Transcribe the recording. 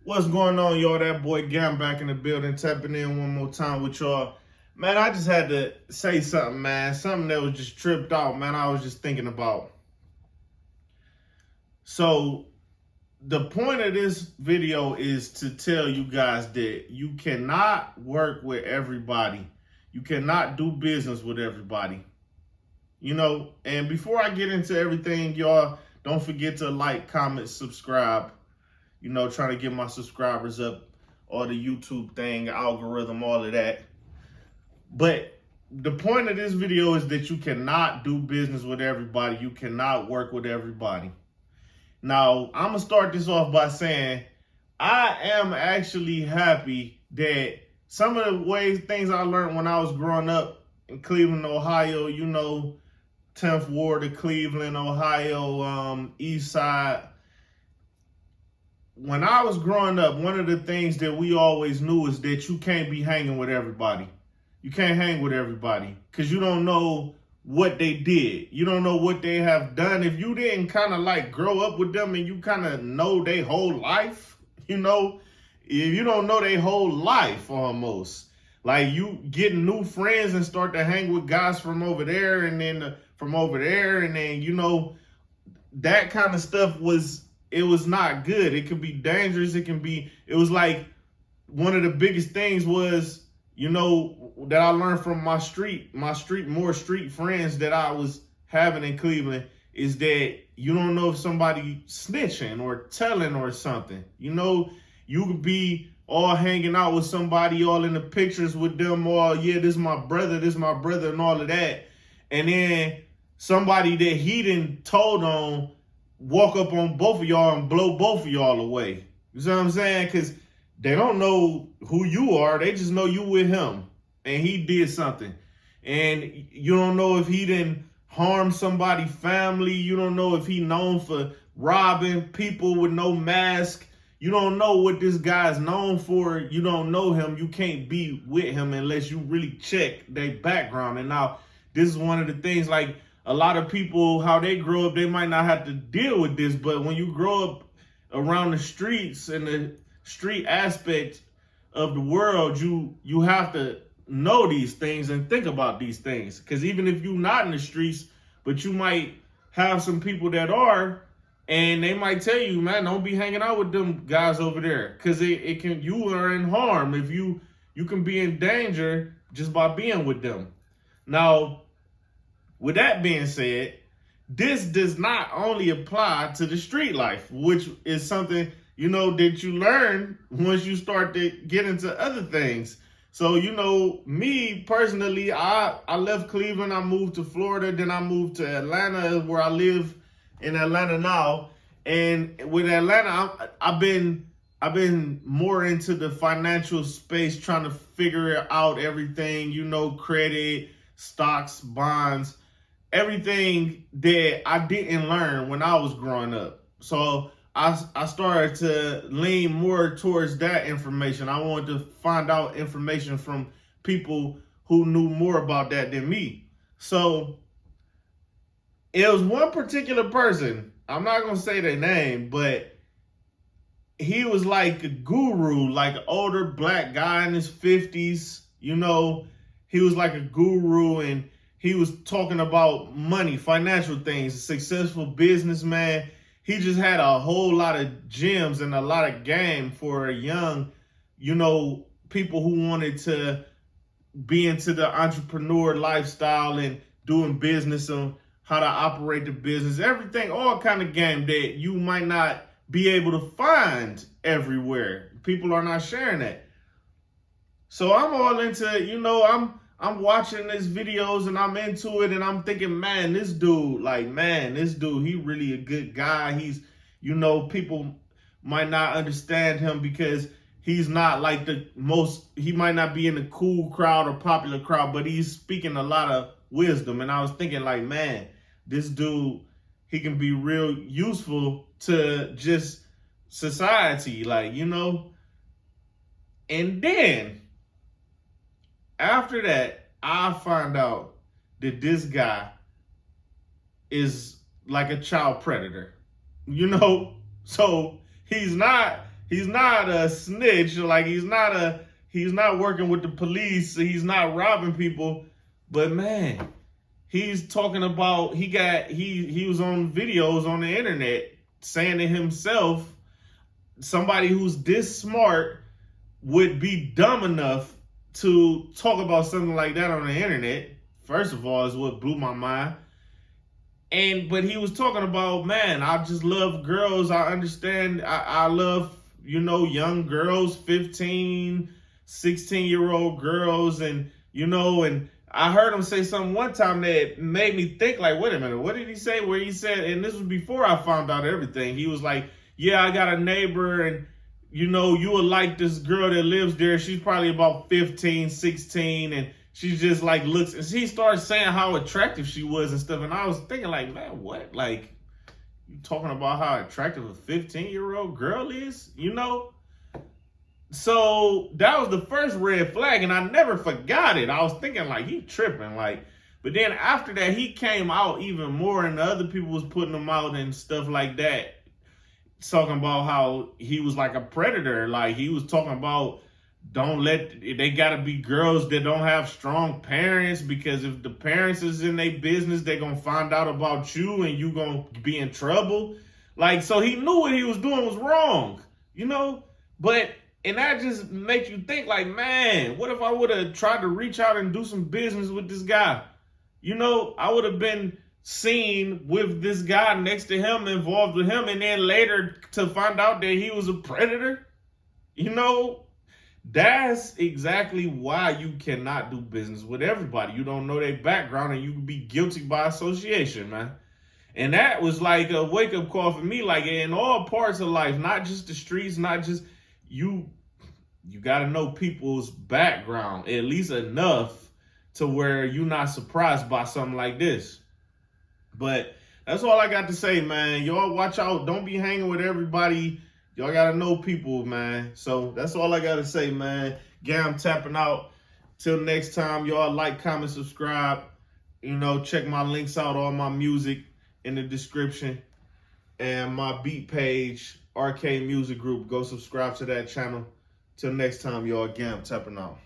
What's going on, y'all? That boy Gam back in the building, tapping in one more time with y'all. Man, I just had to say something, man. Something that was just tripped out, man. I was just thinking about. So, the point of this video is to tell you guys that you cannot work with everybody. You cannot do business with everybody. And before I get into everything, y'all, don't forget to like, comment, subscribe. Trying to get my subscribers up, all the YouTube thing, algorithm, all of that. But the point of this video is that you cannot do business with everybody. You cannot work with everybody. Now, I'm going to start this off by saying I am actually happy that some of the things I learned when I was growing up in Cleveland, Ohio, 10th Ward of Cleveland, Ohio, East Side. When I was growing up, one of the things that we always knew is that you can't be hanging with everybody. You can't hang with everybody because you don't know what they did. You don't know what they have done. If you didn't kind of like grow up with them and you kind of know their whole life, if you don't know their whole life almost, like you get new friends and start to hang with guys from over there and then from over there. And then, that kind of stuff it was not good. It could be dangerous. It was like one of the biggest things was, that I learned from my street friends that I was having in Cleveland is that you don't know if somebody snitching or telling or something. You could be all hanging out with somebody, all in the pictures with them, all, yeah, this is my brother, and all of that. And then somebody that he didn't told on walk up on both of y'all and blow both of y'all away. You see what I'm saying? Because they don't know who you are. They just know you with him. And he did something. And you don't know if he didn't harm somebody's family. You don't know if he known for robbing people with no mask. You don't know what this guy's known for. You don't know him. You can't be with him unless you really check their background. And now, this is one of the things, like, a lot of people, how they grow up, they might not have to deal with this, but when you grow up around the streets and the street aspect of the world, you have to know these things and think about these things. Because even if you're not in the streets, but you might have some people that are, and they might tell you, man, don't be hanging out with them guys over there, because you are in harm. If you can be in danger just by being with them. Now, with that being said, this does not only apply to the street life, which is something, that you learn once you start to get into other things. So, me personally, I left Cleveland, I moved to Florida, then I moved to Atlanta, where I live in Atlanta now. And with Atlanta, I've been more into the financial space, trying to figure out everything, credit, stocks, bonds, everything that I didn't learn when I was growing up. So I started to lean more towards that information. I wanted to find out information from people who knew more about that than me. So it was one particular person. I'm not going to say their name, but he was like a guru, like an older black guy in his 50s. He was like a guru, and he was talking about money, financial things, a successful businessman. He just had a whole lot of gems and a lot of game for young, people who wanted to be into the entrepreneur lifestyle and doing business and how to operate the business, everything, all kind of game that you might not be able to find everywhere. People are not sharing that. So I'm all into, I'm watching these videos and I'm into it, and I'm thinking, man, this dude, he really a good guy. He's, people might not understand him because he's not like he might not be in the cool crowd or popular crowd, but he's speaking a lot of wisdom. And I was thinking, like, man, this dude, he can be real useful to just society, And then after that, I find out that this guy is like a child predator, So he's not he's not a snitch. Like he's not working with the police. He's not robbing people. But man, he's talking about he was on videos on the internet saying to himself, somebody who's this smart would be dumb enough to talk about something like that on the internet. First of all, is what blew my mind. But he was talking about, man, I just love girls. I understand. I love, young girls, 15, 16-year-old girls. And I heard him say something one time that made me think, like, wait a minute, what did he say? Where he said, and this was before I found out everything. He was like, yeah, I got a neighbor, and you would like this girl that lives there. She's probably about 15, 16, and she just like looks, and he started saying how attractive she was and stuff. And I was thinking, like, man, what? Like, you talking about how attractive a 15-year-old girl is, So that was the first red flag, and I never forgot it. I was thinking, like, he tripping, like. But then after that, he came out even more, and the other people was putting him out and stuff like that, talking about how he was like a predator. Like, he was talking about they gotta be girls that don't have strong parents, because if the parents is in their business, they're gonna find out about you and you gonna be in trouble. Like, so he knew what he was doing was wrong, and that just makes you think, like, man, what if I would have tried to reach out and do some business with this guy? I would have been seen with this guy next to him, involved with him, and then later to find out that he was a predator. That's exactly why you cannot do business with everybody. You don't know their background, and you can be guilty by association, man. And that was like a wake-up call for me, like, in all parts of life, not just the streets, not just you got to know people's background, at least enough to where you're not surprised by something like this. But that's all I got to say, man. Y'all watch out. Don't be hanging with everybody. Y'all got to know people, man. So that's all I got to say, man. Gam tapping out. Till next time, y'all like, comment, subscribe. Check my links out, all my music in the description. And my beat page, RK Music Group. Go subscribe to that channel. Till next time, y'all. Gam tapping out.